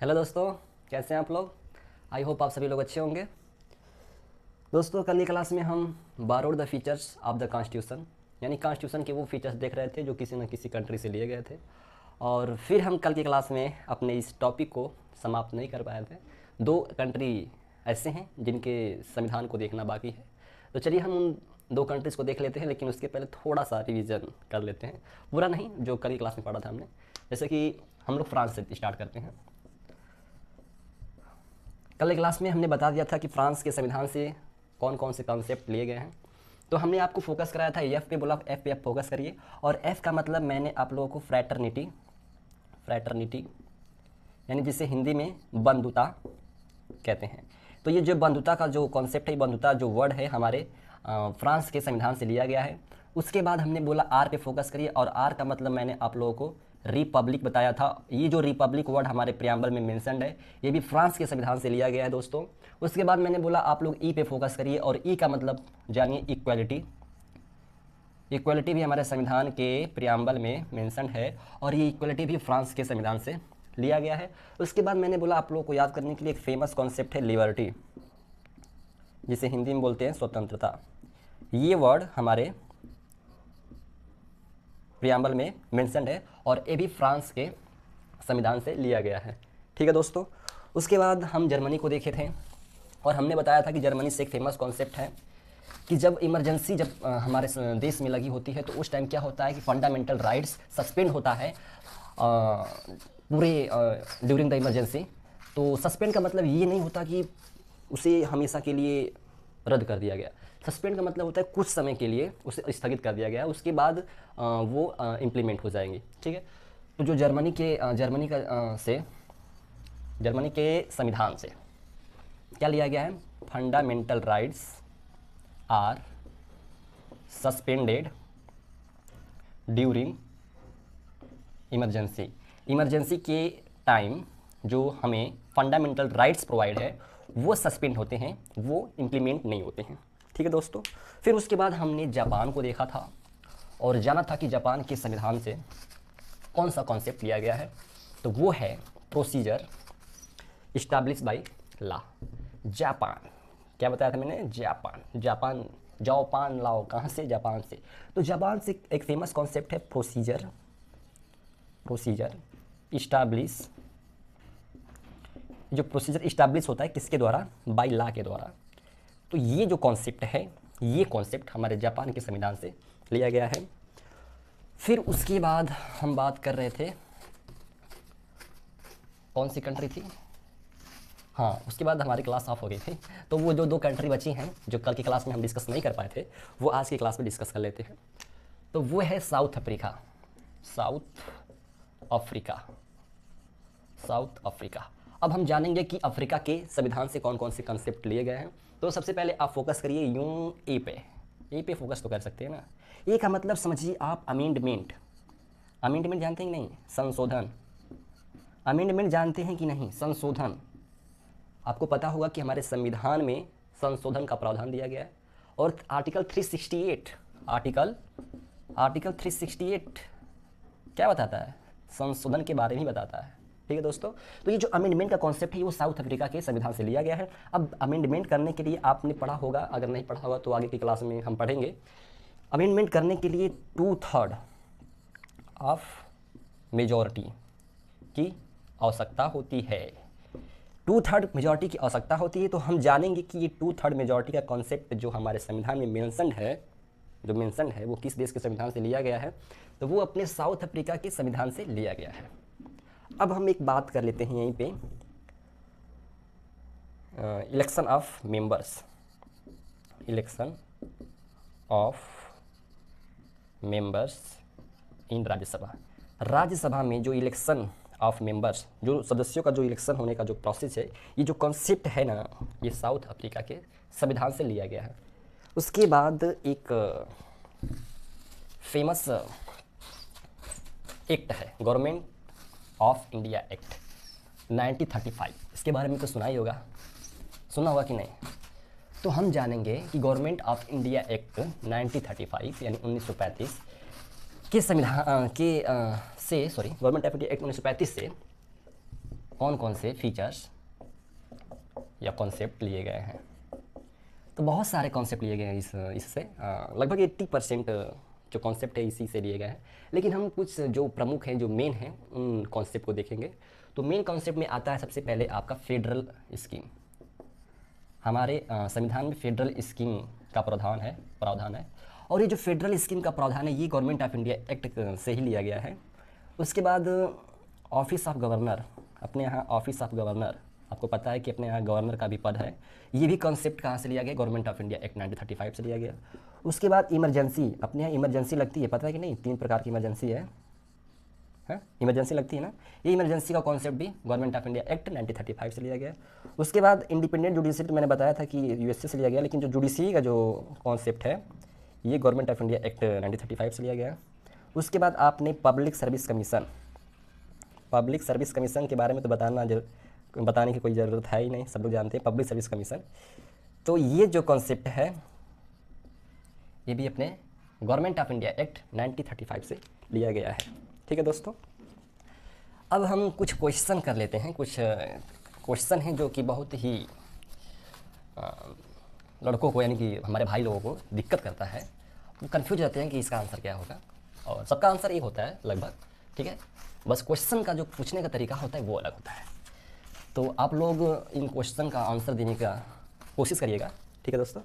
Hello दोस्तों, कैसे हैं आप लोग। आई होप आप सभी लोग अच्छे होंगे। दोस्तों, कल की क्लास में हम borrowed the features of the constitution यानी कॉन्स्टिट्यूशन के वो फीचर्स देख रहे थे जो किसी न किसी कंट्री से लिए गए थे। और फिर हम कल की क्लास में अपने इस टॉपिक को समाप्त नहीं कर पाए थे। दो कंट्री ऐसे हैं जिनके संविधान को देखना बाकी है, तो चलिए हम उन दो कंट्रीज़ को देख लेते हैं। लेकिन उसके पहले थोड़ा सा रिवीजन कर लेते हैं, पूरा नहीं, जो कल की क्लास में पढ़ा था हमने। जैसे कि हम लोग फ्रांस से स्टार्ट करते हैं। कल की क्लास में हमने बता दिया था कि फ्रांस के संविधान से कौन कौन से कॉन्सेप्ट लिए गए हैं। तो हमने आपको फोकस कराया था एफ पे, बोला एफ पे आप फोकस करिए। और एफ का मतलब मैंने आप लोगों को फ्रैटर्निटी यानी जिसे हिंदी में बंधुता कहते हैं। तो ये जो बंधुता का जो कॉन्सेप्ट है, बंधुता जो वर्ड है हमारे फ्रांस के संविधान से लिया गया है। उसके बाद हमने बोला आर पे फोकस करिए, और आर का मतलब मैंने आप लोगों को रिपब्लिक बताया था। ये जो रिपब्लिक वर्ड हमारे प्रियम्बल में मेंशन्ड है, ये भी फ्रांस के संविधान से लिया गया है दोस्तों। उसके बाद मैंने बोला आप लोग ई पे फोकस करिए, और ई का मतलब जानिए इक्वालिटी। इक्वालिटी भी हमारे संविधान के प्रियम्बल में मेंशन्ड है, और ये इक्वालिटी भी फ्रांस के संविधान से लिया गया है। उसके बाद मैंने बोला आप लोगों को याद करने के लिए एक फेमस कॉन्सेप्ट है लिबर्टी, जिसे हिंदी में बोलते हैं स्वतंत्रता। ये वर्ड हमारे प्रियम्बल में मेंशन्ड है, और ये भी फ्रांस के संविधान से लिया गया है। ठीक है दोस्तों। उसके बाद हम जर्मनी को देखे थे, और हमने बताया था कि जर्मनी से एक फेमस कॉन्सेप्ट है कि जब इमरजेंसी जब हमारे देश में लगी होती है, तो उस टाइम क्या होता है कि फंडामेंटल राइट्स सस्पेंड होता है पूरे ड्यूरिंग द इमरजेंसी। तो सस्पेंड का मतलब ये नहीं होता कि उसे हमेशा के लिए रद्द कर दिया गया। सस्पेंड का मतलब होता है कुछ समय के लिए उसे स्थगित कर दिया गया, उसके बाद वो इम्प्लीमेंट हो जाएंगी। ठीक है। तो जो जर्मनी के संविधान से क्या लिया गया है, fundamental rights are suspended during emergency. Emergency के टाइम जो हमें फंडामेंटल राइट्स प्रोवाइड है वो सस्पेंड होते हैं, वो इम्प्लीमेंट नहीं होते हैं। ठीक है दोस्तों। फिर उसके बाद हमने जापान को देखा था, और जाना था कि जापान के संविधान से कौन सा कॉन्सेप्ट लिया गया है। तो वो है procedure establish by law. Japan, क्या बताया था मैंने, जापान लाओ कहाँ से, जापान से। तो जापान से एक फेमस कॉन्सेप्ट है प्रोसीजर इस्टेब्लिश। जो प्रोसीजर इस्टेब्लिश होता है किसके द्वारा, बाय लॉ के द्वारा। तो ये जो कॉन्सेप्ट है, ये कॉन्सेप्ट हमारे जापान के संविधान से लिया गया है। फिर उसके बाद हम बात कर रहे थे, कौन सी कंट्री थी, हाँ, उसके बाद हमारी क्लास ऑफ हो गई थी। तो वो जो दो कंट्री बची हैं जो कल की क्लास में हम डिस्कस नहीं कर पाए थे, वो आज की क्लास में डिस्कस कर लेते हैं। तो वो है साउथ अफ्रीका। अब हम जानेंगे कि अफ्रीका के संविधान से कौन कौन से कंसेप्ट लिए गए हैं। तो सबसे पहले आप फोकस करिए यूं ए पे फोकस तो कर सकते हैं ना। ए का मतलब समझिए आप अमेंडमेंट जानते हैं कि नहीं, संशोधन। अमेंडमेंट जानते हैं कि नहीं, संशोधन। आपको पता होगा कि हमारे संविधान में संशोधन का प्रावधान दिया गया है, और आर्टिकल 368 क्या बताता है, संशोधन के बारे में बताता है। ठीक है दोस्तों। तो ये जो अमेंडमेंट का कॉन्सेप्ट है वो साउथ अफ्रीका के संविधान से लिया गया है। अब अमेंडमेंट करने के लिए आपने पढ़ा होगा, अगर नहीं पढ़ा होगा तो आगे की क्लास में हम पढ़ेंगे। अमेंडमेंट करने के लिए 2/3 ऑफ मेजॉरिटी की आवश्यकता होती है। 2/3 मेजॉरिटी की आवश्यकता होती है। तो हम जानेंगे कि ये 2/3 मेजॉरिटी का कॉन्सेप्ट जो हमारे संविधान में मेंशन है वो किस देश के संविधान से लिया गया है। तो वो अपने साउथ अफ्रीका के संविधान से लिया गया है। अब हम एक बात कर लेते हैं यहीं पे, election of members in Rajya Sabha में जो इलेक्शन ऑफ मेंबर्स, जो सदस्यों का जो इलेक्शन होने का जो प्रोसेस है, ये जो कॉन्सेप्ट है ना, ये साउथ अफ्रीका के संविधान से लिया गया है। उसके बाद एक फेमस एक्ट है गवर्नमेंट ऑफ इंडिया एक्ट 1935। इसके बारे में तो सुना होगा कि नहीं। तो हम जानेंगे कि गवर्नमेंट ऑफ इंडिया एक्ट 1935 यानी 1935 के संविधान गवर्नमेंट ऑफ इंडिया एक्ट 1935 से कौन कौन से फीचर्स या कॉन्सेप्ट लिए गए हैं। तो बहुत सारे कॉन्सेप्ट लिए गए हैं इससे, लगभग 80% जो कॉन्सेप्ट है इसी से लिए गए हैं। लेकिन हम कुछ जो प्रमुख हैं, जो मेन हैं, उन कॉन्सेप्ट को देखेंगे। तो मेन कॉन्सेप्ट में आता है सबसे पहले आपका फेडरल स्कीम। हमारे संविधान में फेडरल स्कीम का प्रावधान है और ये जो फेडरल स्कीम का प्रावधान है ये गवर्नमेंट ऑफ इंडिया एक्ट से ही लिया गया है। उसके बाद ऑफिस ऑफ गवर्नर, अपने यहाँ ऑफिस ऑफ गवर्नर, आपको पता है कि अपने यहाँ गवर्नर का भी पद है, ये भी कॉन्सेप्ट कहाँ से लिया गया, गवर्नमेंट ऑफ इंडिया एक्ट 1935 से लिया गया। उसके बाद इमरजेंसी, अपने यहाँ इमरजेंसी लगती है, पता है कि नहीं, 3 प्रकार की इमरजेंसी है, इमरजेंसी लगती है ना, ये इमरजेंसी का कॉन्सेप्ट भी गवर्नमेंट ऑफ इंडिया एक्ट 1935 से लिया गया। उसके बाद इंडिपेंडेंट जुडिशरी, मैंने बताया था कि यूएसए से लिया गया, लेकिन जो जुडिशरी का जो कॉन्सेप्ट है ये गवर्नमेंट ऑफ इंडिया एक्ट 1935 से लिया गया। उसके बाद आपने पब्लिक सर्विस कमीशन के बारे में तो बताने की कोई ज़रूरत है ही नहीं, सब लोग जानते हैं पब्लिक सर्विस कमीशन। तो ये जो कॉन्सेप्ट है ये भी अपने गवर्नमेंट ऑफ इंडिया एक्ट 1935 से लिया गया है। ठीक है दोस्तों, अब हम कुछ क्वेश्चन कर लेते हैं। कुछ क्वेश्चन हैं जो कि बहुत ही लड़कों को, यानी कि हमारे भाई लोगों को दिक्कत करता है, वो कन्फ्यूज रहते हैं कि इसका आंसर क्या होगा, और सबका आंसर एक होता है लगभग। ठीक है, बस क्वेश्चन का जो पूछने का तरीका होता है वो अलग होता है। तो आप लोग इन क्वेश्चन का आंसर देने का कोशिश करिएगा। ठीक है दोस्तों,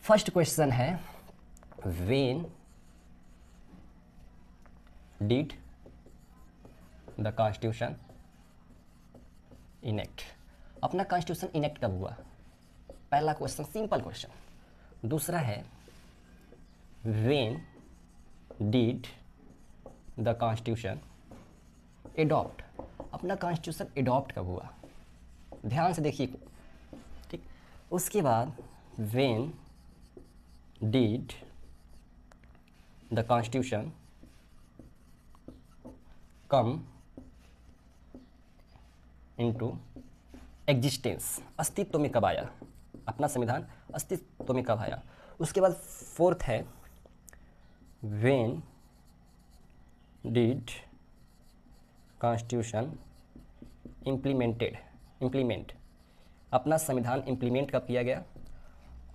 फर्स्ट क्वेश्चन है, when did the constitution enact, अपना कॉन्स्टिट्यूशन इनेक्ट कब हुआ, पहला क्वेश्चन, सिंपल क्वेश्चन। दूसरा है, when did the constitution adopt, अपना कॉन्स्टिट्यूशन एडॉप्ट कब हुआ, ध्यान से देखिए। ठीक, उसके बाद when did the constitution come into existence, अस्तित्व में कब आया, अपना संविधान अस्तित्व में कब आया। उसके बाद फोर्थ है, व्हेन डिड कॉन्स्टिट्यूशन इम्प्लीमेंट, अपना संविधान इम्प्लीमेंट कब किया गया।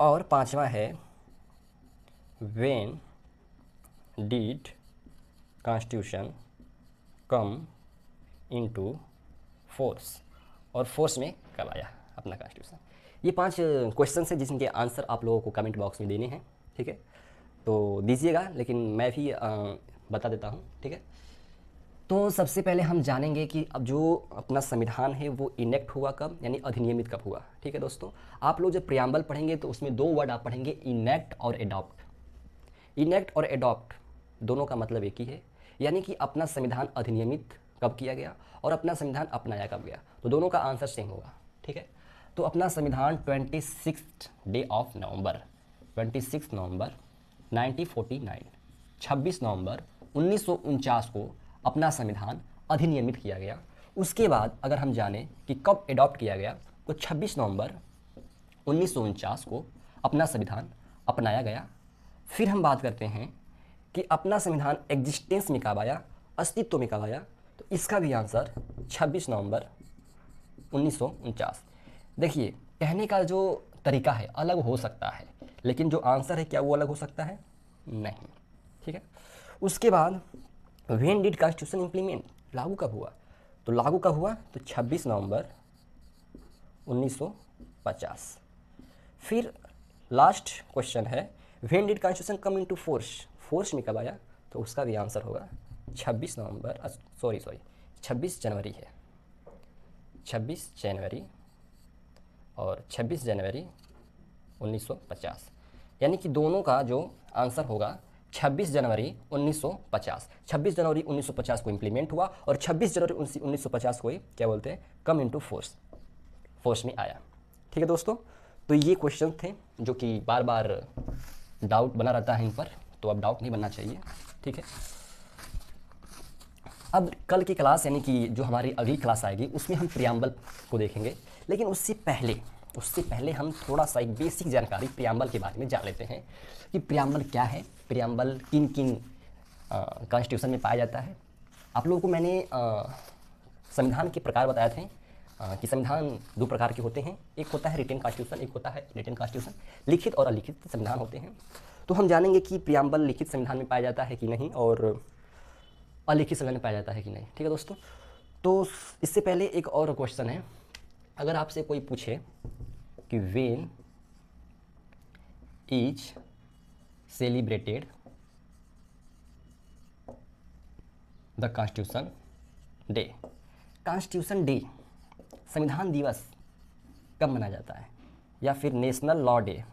और पांचवा है, when did constitution come into force, और फोर्स में कब आया अपना कॉन्स्टिट्यूशन। ये 5 क्वेश्चन है जिनके आंसर आप लोगों को कमेंट बॉक्स में देने हैं। ठीक है, तो दीजिएगा, लेकिन मैं भी बता देता हूँ। ठीक है, तो सबसे पहले हम जानेंगे कि अब जो अपना संविधान है वो इनेक्ट हुआ कब, यानी अधिनियमित कब हुआ। ठीक है दोस्तों, आप लोग जब प्रियम्बल पढ़ेंगे तो उसमें 2 वर्ड आप पढ़ेंगे, इनेक्ट और एडॉप्ट। इनेक्ट और एडॉप्ट दोनों का मतलब एक ही है, यानी कि अपना संविधान अधिनियमित कब किया गया और अपना संविधान अपनाया कब गया, तो दोनों का आंसर सेम होगा। ठीक है, तो अपना संविधान 26 नवंबर 1949, 26 नवंबर 1949 को अपना संविधान अधिनियमित किया गया। उसके बाद अगर हम जानें कि कब एडॉप्ट किया गया, तो 26 नवंबर 1949 को अपना संविधान अपनाया गया। फिर हम बात करते हैं कि अपना संविधान एग्जिस्टेंस में कब आया, अस्तित्व में कब आया, तो इसका भी आंसर 26 नवंबर 1949। देखिए, कहने का जो तरीका है अलग हो सकता है, लेकिन जो आंसर है क्या वो अलग हो सकता है, नहीं। ठीक है, उसके बाद व्हेन डिड कॉन्स्टिट्यूशन इम्प्लीमेंट, लागू कब हुआ, तो लागू कब हुआ, तो 26 नवंबर 1950। फिर लास्ट क्वेश्चन है, when did constitution come into force, force में कब आया, तो उसका भी आंसर होगा 26 जनवरी है, 26 जनवरी और 26 जनवरी 1950, यानी कि दोनों का जो आंसर होगा 26 जनवरी 1950। 26 जनवरी 1950 को इम्प्लीमेंट हुआ और 26 जनवरी 1950 को क्या बोलते हैं, कम इनटू फोर्स में आया। ठीक है दोस्तों, तो ये क्वेश्चन थे जो कि बार बार डाउट बना रहता है इन पर, तो अब डाउट नहीं बनना चाहिए। ठीक है, अब कल की क्लास, यानी कि जो हमारी अगली क्लास आएगी, उसमें हम प्रियम्बल को देखेंगे, लेकिन उससे पहले हम थोड़ा सा एक बेसिक जानकारी प्रियम्बल के बारे में जान लेते हैं कि प्रियम्बल क्या है, प्रियम्बल किन किन कॉन्स्टिट्यूशन में पाया जाता है। आप लोगों को मैंने संविधान के प्रकार बताए थे कि संविधान दो प्रकार के होते हैं, एक होता है रिटेन कॉन्स्टिट्यूशन, एक होता है रिटेन कॉन्स्टिट्यूशन। लिखित और अलिखित संविधान होते हैं। तो हम जानेंगे कि प्रियम्बल लिखित संविधान में पाया जाता है कि नहीं और अलिखित संविधान में पाया जाता है कि नहीं। ठीक है दोस्तों, तो इससे पहले एक और क्वेश्चन है। अगर आपसे कोई पूछे कि when is celebrated the constitution day, constitution day संविधान दिवस कब मनाया जाता है, या फिर national law day,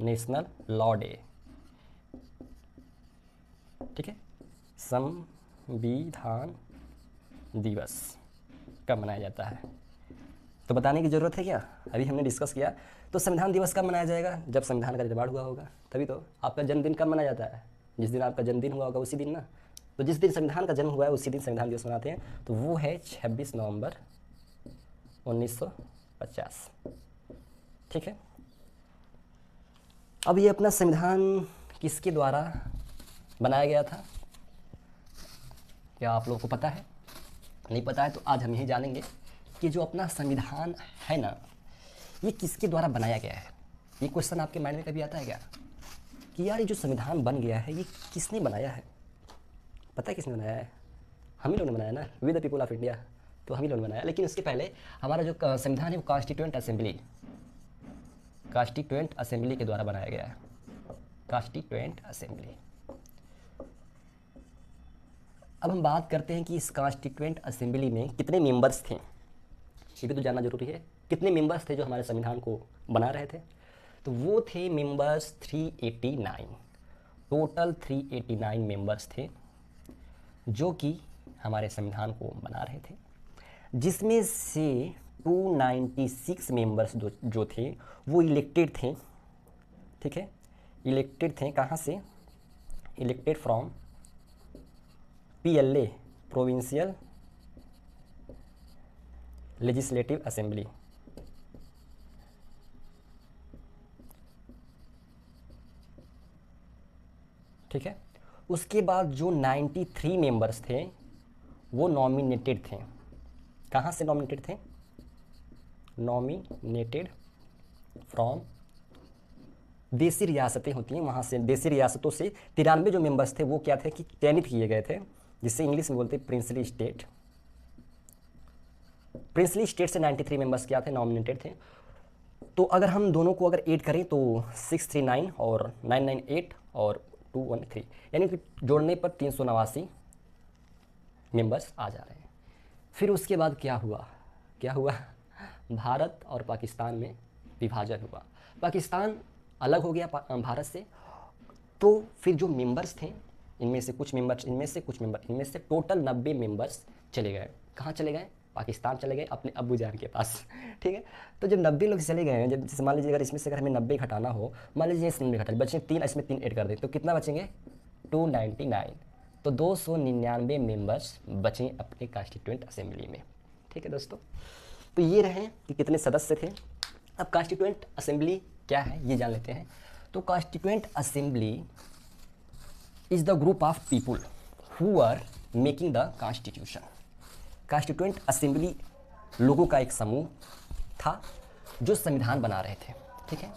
national law day. ठीक है, संविधान दिवस कब मनाया जाता है, तो बताने की ज़रूरत है क्या, अभी हमने डिस्कस किया। तो संविधान दिवस कब मनाया जाएगा, जब संविधान का निर्माण हुआ होगा तभी तो। आपका जन्मदिन कब मनाया जाता है, जिस दिन आपका जन्मदिन हुआ होगा उसी दिन ना। तो जिस दिन संविधान का जन्म हुआ है उसी दिन संविधान दिवस मनाते हैं, तो वो है 26 नवंबर 1950। ठीक है, अब ये अपना संविधान किसके द्वारा बनाया गया था, क्या आप लोगों को पता है? नहीं पता है तो आज हम यही जानेंगे कि जो अपना संविधान है ना, ये किसके द्वारा बनाया गया है। ये क्वेश्चन आपके माइंड में कभी आता है क्या कि यार ये जो संविधान बन गया है ये किसने बनाया है? पता है किसने बनाया है? हम ही लोगों ने बनाया ना, we the people of India, तो हम ही लोगों ने बनाया। लेकिन उसके पहले हमारा जो संविधान है वो कॉन्स्टिट्यूएंट असेंबली के द्वारा बनाया गया है, कॉन्स्टिट्यूएंट असेंबली। अब हम बात करते हैं कि इस कॉन्स्टिट्यूएंट असेंबली में कितने मेंबर्स थे, ये भी तो जानना जरूरी है। कितने मेंबर्स थे जो हमारे संविधान को बना रहे थे, तो वो थे मेंबर्स 389, टोटल 389 मेंबर्स थे जो कि हमारे संविधान को बना रहे थे, जिसमें से 296 मेंबर्स जो थे वो इलेक्टेड थे। ठीक है, इलेक्टेड थे कहाँ से? Elected from PLA, provincial legislative assembly. ठीक है, उसके बाद जो 93 मेंबर्स थे वो नॉमिनेटेड थे। कहाँ से नॉमिनेटेड थे? नॉमिनेटेड फ्रॉम देसी रियासतें होती हैं, वहाँ से देसी रियासतों से 93 जो मेंबर्स थे वो क्या थे कि चयनित किए गए थे, जिससे इंग्लिश में बोलते हैं प्रिंसली स्टेट। प्रिंसली स्टेट से 93 मेंबर्स क्या थे? नॉमिनेटेड थे। तो अगर हम दोनों को अगर ऐड करें तो 639 और 998 और 213, यानी कि जोड़ने पर 389 मेंबर्स आ जा रहे हैं। फिर उसके बाद क्या हुआ? भारत और पाकिस्तान में विभाजन हुआ, पाकिस्तान अलग हो गया भारत से। तो फिर जो मेंबर्स थे इनमें से कुछ मेंबर टोटल 90 मेंबर्स चले गए। कहाँ चले गए? पाकिस्तान चले गए, अपने अब्बू जान के पास। ठीक है, तो जब 90 लोग चले गए हैं, जब जैसे मान लीजिए अगर इसमें से अगर हमें 90 घटाना हो, मान लीजिए इस 90 घटा बचे 3, इसमें 3 ऐड कर दें तो कितना बचेंगे? 299। तो 299 मेंबर्स बचे अपने कॉन्स्टिट्यूएंट असेंबली में। ठीक है दोस्तों, तो ये रहे कि कितने सदस्य थे। अब कॉन्स्टिट्यूएंट असेंबली क्या है ये जान लेते हैं। तो constituent assembly is the group of people who are making the constitution. Constituent assembly लोगों का एक समूह था जो संविधान बना रहे थे। ठीक है,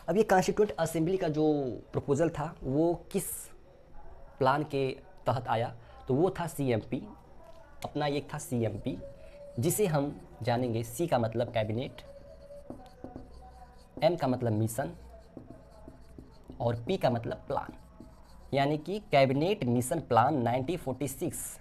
अब ये कॉन्स्टिट्यूएंट असेंबली का जो प्रपोजल था वो किस प्लान के तहत आया? तो वो था CMP, अपना एक था CMP, जिसे हम जानेंगे। C का मतलब कैबिनेट, M का मतलब मिशन और P का मतलब प्लान, यानी कि कैबिनेट मिशन प्लान 1946।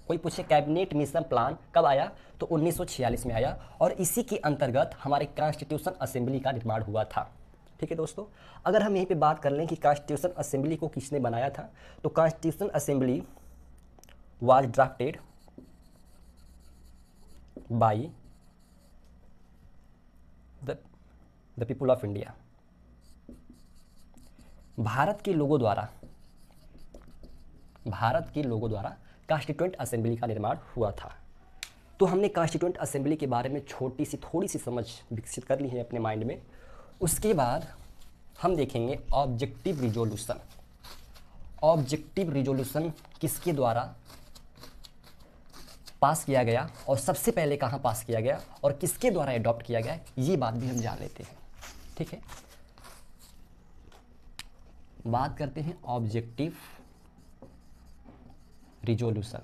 कोई पूछे कैबिनेट मिशन प्लान कब आया? तो 1946 में आया, और इसी के अंतर्गत हमारे कॉन्स्टिट्यूशन असेंबली का निर्माण हुआ था। ठीक है दोस्तों, अगर हम यहीं पे बात कर लें कि कॉन्स्टिट्यूशन असेंबली को किसने बनाया था, तो constitution assembly was drafted by the people of India. Bharat के लोगों द्वारा कॉन्स्टिट्यूएंट असेंबली का निर्माण हुआ था। तो हमने कॉन्स्टिट्यूएंट असेंबली के बारे में थोड़ी सी समझ विकसित कर ली है अपने माइंड में। उसके बाद हम देखेंगे ऑब्जेक्टिव रिजोल्यूशन। ऑब्जेक्टिव रिजोल्यूशन किसके द्वारा पास किया गया और सबसे पहले कहाँ पास किया गया और किसके द्वारा अडॉप्ट किया गया, ये बात भी हम जान लेते हैं। ठीक है, बात करते हैं ऑब्जेक्टिव रिजोल्यूशन।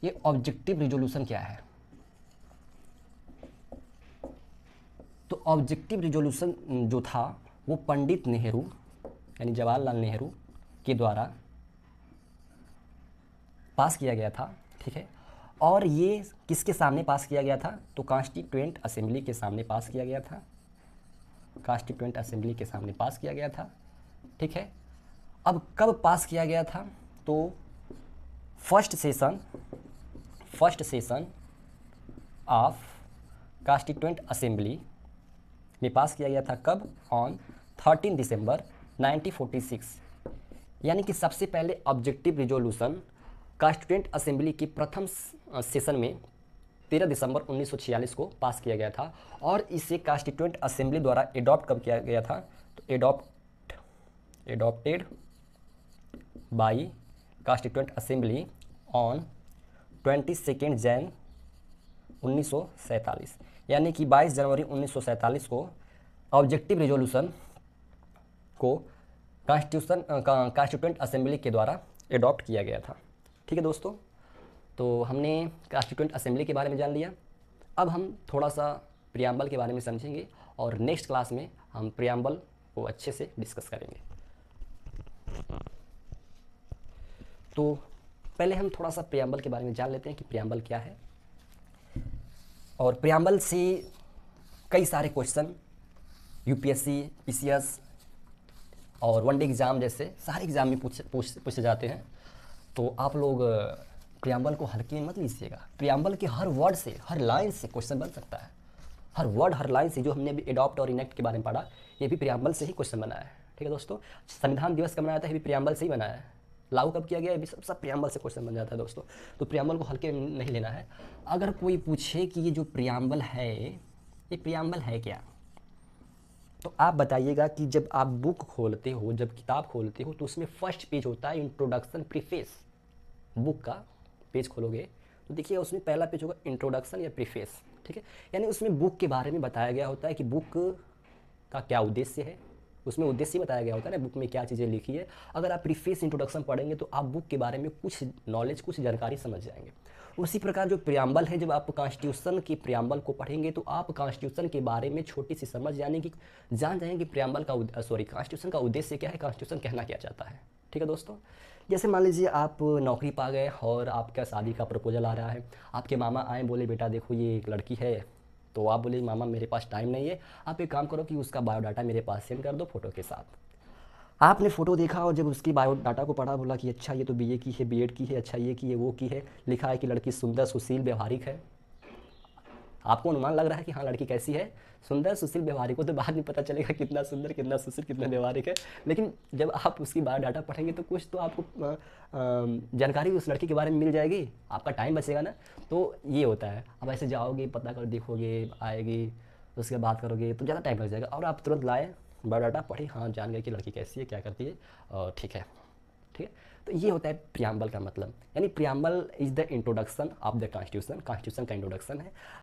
ये ऑब्जेक्टिव रिजोल्यूशन क्या है? तो ऑब्जेक्टिव रिजोल्यूशन जो था वो पंडित नेहरू यानी जवाहरलाल नेहरू के द्वारा पास किया गया था। ठीक है, और ये किसके सामने पास किया गया था? तो कॉन्स्टिट्यूएंट असेंबली के सामने पास किया गया था। कॉन्स्टिट्यूएंट असेंबली के सामने पास किया गया था। ठीक है, अब कब पास किया गया था? तो first session of constituent assembly में पास किया गया था। कब? ऑन 13 दिसंबर 1946। यानी कि सबसे पहले ऑब्जेक्टिव रिजोल्यूशन कॉन्स्टिट्यूएंट असेंबली की प्रथम सेशन में 13 दिसंबर 1946 को पास किया गया था। और इसे कॉन्स्टिट्यूएंट असेंबली द्वारा एडॉप्ट कब किया गया था? तो adopted by constituent assembly on 22 Jain 1947। यानी कि 22 जनवरी 1947 को ऑब्जेक्टिव रिजोल्यूशन को कॉन्स्टिट्यूएंट असेंबली के द्वारा एडॉप्ट किया गया था। ठीक है दोस्तों, तो हमने कॉन्स्टिट्यूएंट असेंबली के बारे में जान लिया। अब हम थोड़ा सा प्रियम्बल के बारे में समझेंगे और नेक्स्ट क्लास में हम प्रियम्बल को अच्छे से डिस्कस करेंगे। तो पहले हम थोड़ा सा प्रियम्बल के बारे में जान लेते हैं कि प्रियम्बल क्या है। और प्रियम्बल से कई सारे क्वेश्चन यूपीएससी, पीसीएस और वनडे एग्ज़ाम जैसे सारे एग्ज़ाम में पूछे जाते हैं। तो आप लोग प्रियम्बल को हल्के में मत लीजिएगा। प्रियम्बल के हर वर्ड से, हर लाइन से क्वेश्चन बन सकता है। हर वर्ड, हर लाइन से, जो हमने अभी एडॉप्ट और इनेक्ट के बारे में पढ़ा, ये भी प्रियम्बल से ही क्वेश्चन बना है। ठीक है दोस्तों, संविधान दिवस कब मनाया था, ये भी प्रियम्बल से ही बना है। लागू कब किया गया, ये भी सब प्रियम्बल से क्वेश्चन बन जाता है दोस्तों। तो प्रियम्बल को हल्के में नहीं लेना है। अगर कोई पूछे कि ये जो प्रियम्बल है, ये प्रियम्बल है क्या, तो आप बताइएगा कि जब आप बुक खोलते हो, जब किताब खोलते हो, तो उसमें फर्स्ट पेज होता है इंट्रोडक्शन प्रीफेस। बुक का पेज खोलोगे तो देखिए उसमें पहला पेज होगा इंट्रोडक्शन या प्रीफेस। ठीक है, यानी उसमें बुक के बारे में बताया गया होता है कि बुक का क्या उद्देश्य है। उसमें उद्देश्य बताया गया होता है ना, बुक में क्या चीज़ें लिखी है। अगर आप प्रीफेस इंट्रोडक्शन पढ़ेंगे तो आप बुक के बारे में कुछ नॉलेज, कुछ जानकारी समझ जाएंगे। उसी प्रकार जो प्रियम्बल है, जब आप कॉन्स्टिट्यूशन की प्रियम्बल को पढ़ेंगे तो आप कॉन्स्टिट्यूशन के बारे में छोटी सी समझ जान जाएंगे प्रियम्बल का कॉन्स्टिट्यूशन का उद्देश्य क्या है, कॉन्स्टिट्यूशन कहना क्या चाहता है। ठीक है दोस्तों, जैसे मान लीजिए आप नौकरी पा गए और आपका शादी का प्रपोजल आ रहा है। आपके मामा आए, बोले बेटा देखो ये एक लड़की है। तो आप बोले मामा मेरे पास टाइम नहीं है, आप एक काम करो कि उसका बायोडाटा मेरे पास सेंड कर दो फ़ोटो के साथ। आपने फ़ोटो देखा और जब उसकी बायोडाटा को पढ़ा, बोला कि अच्छा ये तो बीए की है, बीएड की है, अच्छा ये की है, वो की है, लिखा है कि लड़की सुंदर, सुशील, व्यवहारिक है। आपको अनुमान लग रहा है कि हाँ लड़की कैसी है, सुंदर, सुशील, व्यवहारिक हो। तो बाद में पता चलेगा कितना सुंदर, कितना सुशील, कितना व्यवहारिक है। लेकिन जब आप उसकी बायोडाटा पढ़ेंगे तो कुछ तो आपको जानकारी उस लड़की के बारे में मिल जाएगी, आपका टाइम बचेगा ना। तो ये होता है। अब ऐसे जाओगे, पता कर देखोगे, आएगी, उसके बाद बात करोगे तो ज़्यादा टाइम लग जाएगा। और आप तुरंत लाए, बायोडाटा पढ़े, हाँ जान गए कि लड़की कैसी है, क्या करती है, और ठीक है। ठीक है, तो ये होता है प्रियम्बल का मतलब। यानी preamble is the introduction of the constitution. Constitution का इंट्रोडक्शन है।